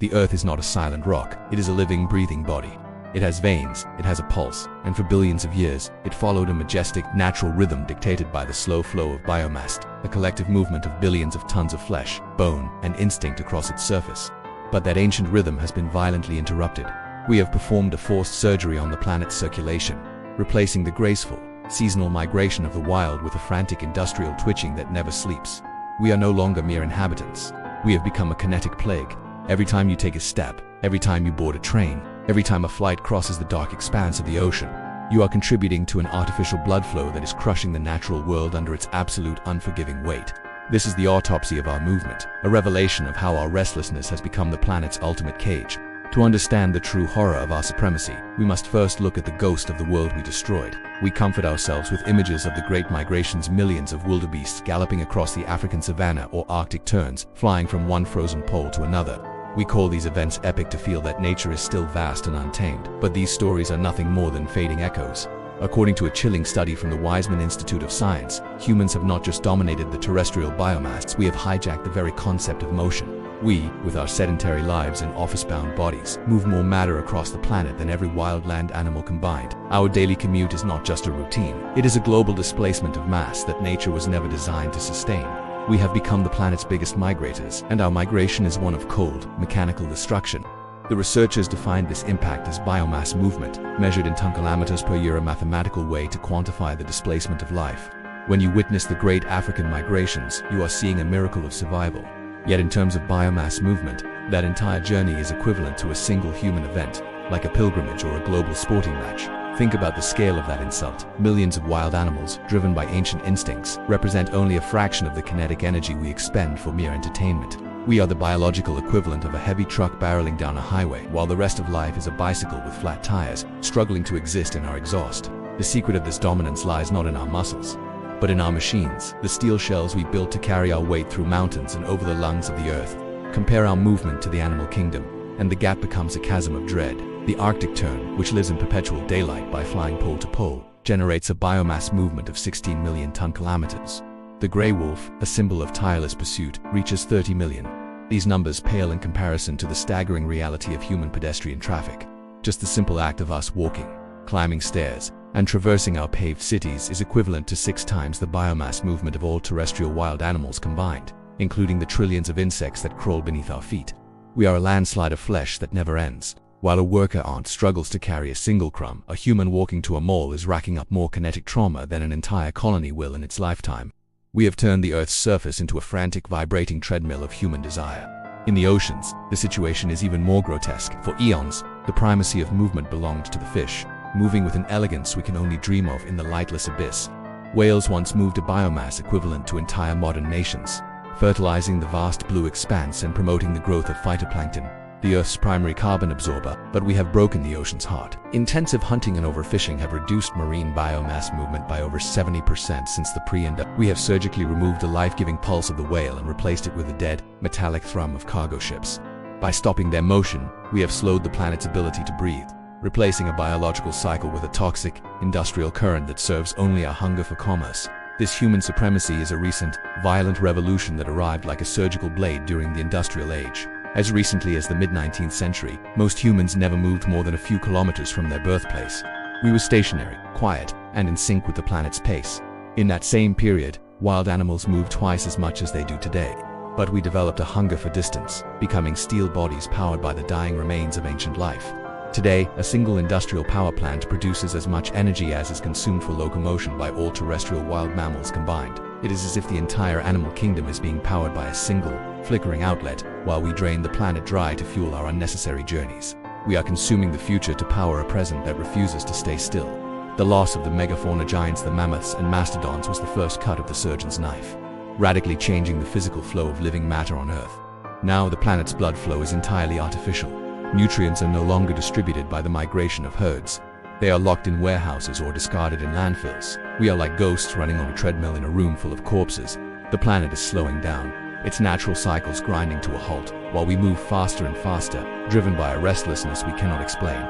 The Earth is not a silent rock, it is a living, breathing body. It has veins, it has a pulse, and for billions of years, it followed a majestic, natural rhythm dictated by the slow flow of biomass, a collective movement of billions of tons of flesh, bone, and instinct across its surface. But that ancient rhythm has been violently interrupted. We have performed a forced surgery on the planet's circulation, replacing the graceful, seasonal migration of the wild with a frantic industrial twitching that never sleeps. We are no longer mere inhabitants. We have become a kinetic plague. Every time you take a step, every time you board a train, every time a flight crosses the dark expanse of the ocean, you are contributing to an artificial blood flow that is crushing the natural world under its absolute unforgiving weight. This is the autopsy of our movement, a revelation of how our restlessness has become the planet's ultimate cage. To understand the true horror of our supremacy, we must first look at the ghost of the world we destroyed. We comfort ourselves with images of the great migrations, millions of wildebeests galloping across the African savanna or Arctic terns, flying from one frozen pole to another. We call these events epic to feel that nature is still vast and untamed, but these stories are nothing more than fading echoes. According to a chilling study from the Weizmann Institute of Science, humans have not just dominated the terrestrial biomass, we have hijacked the very concept of motion. We, with our sedentary lives and office-bound bodies, move more matter across the planet than every wild land animal combined. Our daily commute is not just a routine, it is a global displacement of mass that nature was never designed to sustain. We have become the planet's biggest migrators, and our migration is one of cold, mechanical destruction. The researchers defined this impact as biomass movement, measured in ton-kilometers per year, a mathematical way to quantify the displacement of life. When you witness the great African migrations, you are seeing a miracle of survival. Yet in terms of biomass movement, that entire journey is equivalent to a single human event, like a pilgrimage or a global sporting match. Think about the scale of that insult. Millions of wild animals, driven by ancient instincts, represent only a fraction of the kinetic energy we expend for mere entertainment. We are the biological equivalent of a heavy truck barreling down a highway, while the rest of life is a bicycle with flat tires, struggling to exist in our exhaust. The secret of this dominance lies not in our muscles, but in our machines, the steel shells we built to carry our weight through mountains and over the lungs of the earth. Compare our movement to the animal kingdom, and the gap becomes a chasm of dread. The Arctic tern, which lives in perpetual daylight by flying pole to pole, generates a biomass movement of 16 million ton-kilometers. The gray wolf, a symbol of tireless pursuit, reaches 30 million. These numbers pale in comparison to the staggering reality of human pedestrian traffic. Just the simple act of us walking, climbing stairs, and traversing our paved cities is equivalent to 6 times the biomass movement of all terrestrial wild animals combined, including the trillions of insects that crawl beneath our feet. We are a landslide of flesh that never ends. While a worker ant struggles to carry a single crumb, a human walking to a mall is racking up more kinetic trauma than an entire colony will in its lifetime. We have turned the Earth's surface into a frantic, vibrating treadmill of human desire. In the oceans, the situation is even more grotesque. For eons, the primacy of movement belonged to the fish, moving with an elegance we can only dream of in the lightless abyss. Whales once moved a biomass equivalent to entire modern nations, fertilizing the vast blue expanse and promoting the growth of phytoplankton, the Earth's primary carbon absorber. But we have broken the ocean's heart. Intensive hunting and overfishing have reduced marine biomass movement by over 70% since the pre-Industrial. We have surgically removed the life-giving pulse of the whale and replaced it with the dead, metallic thrum of cargo ships. By stopping their motion, we have slowed the planet's ability to breathe, replacing a biological cycle with a toxic, industrial current that serves only our hunger for commerce. This human supremacy is a recent, violent revolution that arrived like a surgical blade during the Industrial Age. As recently as the mid-19th century, most humans never moved more than a few kilometers from their birthplace. We were stationary, quiet, and in sync with the planet's pace. In that same period, wild animals moved twice as much as they do today. But we developed a hunger for distance, becoming steel bodies powered by the dying remains of ancient life. Today, a single industrial power plant produces as much energy as is consumed for locomotion by all terrestrial wild mammals combined. It is as if the entire animal kingdom is being powered by a single, flickering outlet, while we drain the planet dry to fuel our unnecessary journeys. We are consuming the future to power a present that refuses to stay still. The loss of the megafauna giants, the mammoths and mastodons, was the first cut of the surgeon's knife, radically changing the physical flow of living matter on Earth. Now the planet's blood flow is entirely artificial. Nutrients are no longer distributed by the migration of herds. They are locked in warehouses or discarded in landfills. We are like ghosts running on a treadmill in a room full of corpses. The planet is slowing down, its natural cycles grinding to a halt, while we move faster and faster, driven by a restlessness we cannot explain.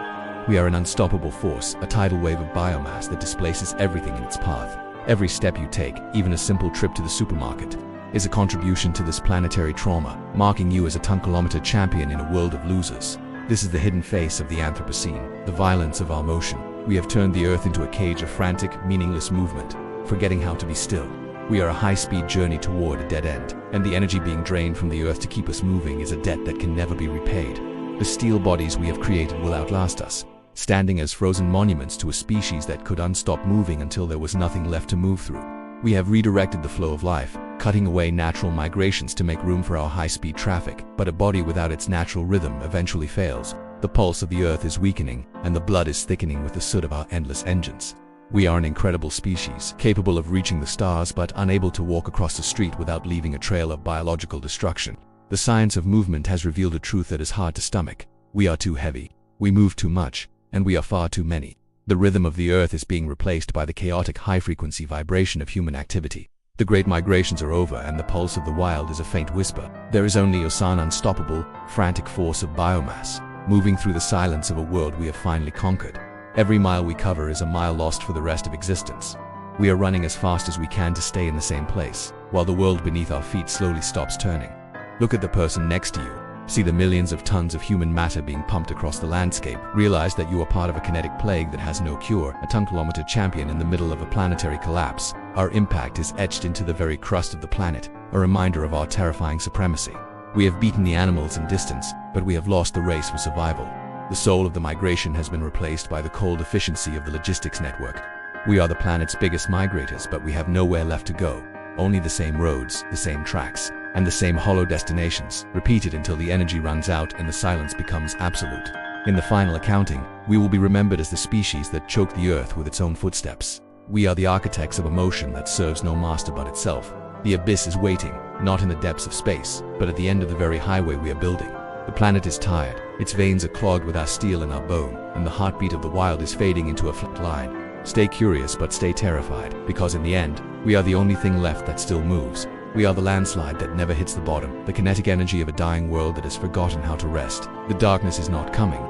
We are an unstoppable force, a tidal wave of biomass that displaces everything in its path. Every step you take, even a simple trip to the supermarket, is a contribution to this planetary trauma, marking you as a ton-kilometer champion in a world of losers. This is the hidden face of the Anthropocene, the violence of our motion. We have turned the Earth into a cage of frantic, meaningless movement, forgetting how to be still. We are a high-speed journey toward a dead end, and the energy being drained from the Earth to keep us moving is a debt that can never be repaid. The steel bodies we have created will outlast us, standing as frozen monuments to a species that could unstop moving until there was nothing left to move through. We have redirected the flow of life, cutting away natural migrations to make room for our high-speed traffic, but a body without its natural rhythm eventually fails. The pulse of the Earth is weakening, and the blood is thickening with the soot of our endless engines. We are an incredible species, capable of reaching the stars but unable to walk across the street without leaving a trail of biological destruction. The science of movement has revealed a truth that is hard to stomach. We are too heavy, we move too much, and we are far too many. The rhythm of the Earth is being replaced by the chaotic high-frequency vibration of human activity. The great migrations are over, and the pulse of the wild is a faint whisper. There is only Osan, unstoppable, frantic force of biomass, moving through the silence of a world we have finally conquered. Every mile we cover is a mile lost for the rest of existence. We are running as fast as we can to stay in the same place, while the world beneath our feet slowly stops turning. Look at the person next to you. See the millions of tons of human matter being pumped across the landscape. Realize that you are part of a kinetic plague that has no cure, a ton-kilometer champion in the middle of a planetary collapse. Our impact is etched into the very crust of the planet, a reminder of our terrifying supremacy. We have beaten the animals in distance, but we have lost the race for survival. The soul of the migration has been replaced by the cold efficiency of the logistics network. We are the planet's biggest migrators, but we have nowhere left to go. Only the same roads, the same tracks, and the same hollow destinations, repeated until the energy runs out and the silence becomes absolute. In the final accounting, we will be remembered as the species that choked the Earth with its own footsteps. We are the architects of a motion that serves no master but itself. The abyss is waiting, not in the depths of space, but at the end of the very highway we are building. The planet is tired, its veins are clogged with our steel and our bone, and the heartbeat of the wild is fading into a flat line. Stay curious but stay terrified, because in the end, we are the only thing left that still moves. We are the landslide that never hits the bottom, the kinetic energy of a dying world that has forgotten how to rest. The darkness is not coming.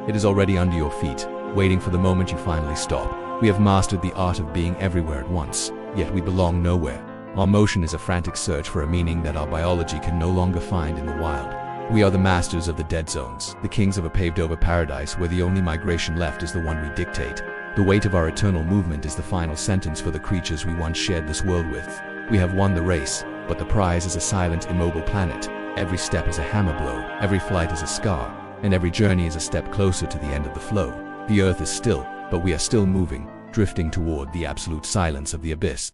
It is already under your feet, waiting for the moment you finally stop. We have mastered the art of being everywhere at once, yet we belong nowhere. Our motion is a frantic search for a meaning that our biology can no longer find in the wild. We are the masters of the dead zones, the kings of a paved-over paradise where the only migration left is the one we dictate. The weight of our eternal movement is the final sentence for the creatures we once shared this world with. We have won the race, but the prize is a silent, immobile planet. Every step is a hammer blow, every flight is a scar, and every journey is a step closer to the end of the flow. The Earth is still, but we are still moving, drifting toward the absolute silence of the abyss.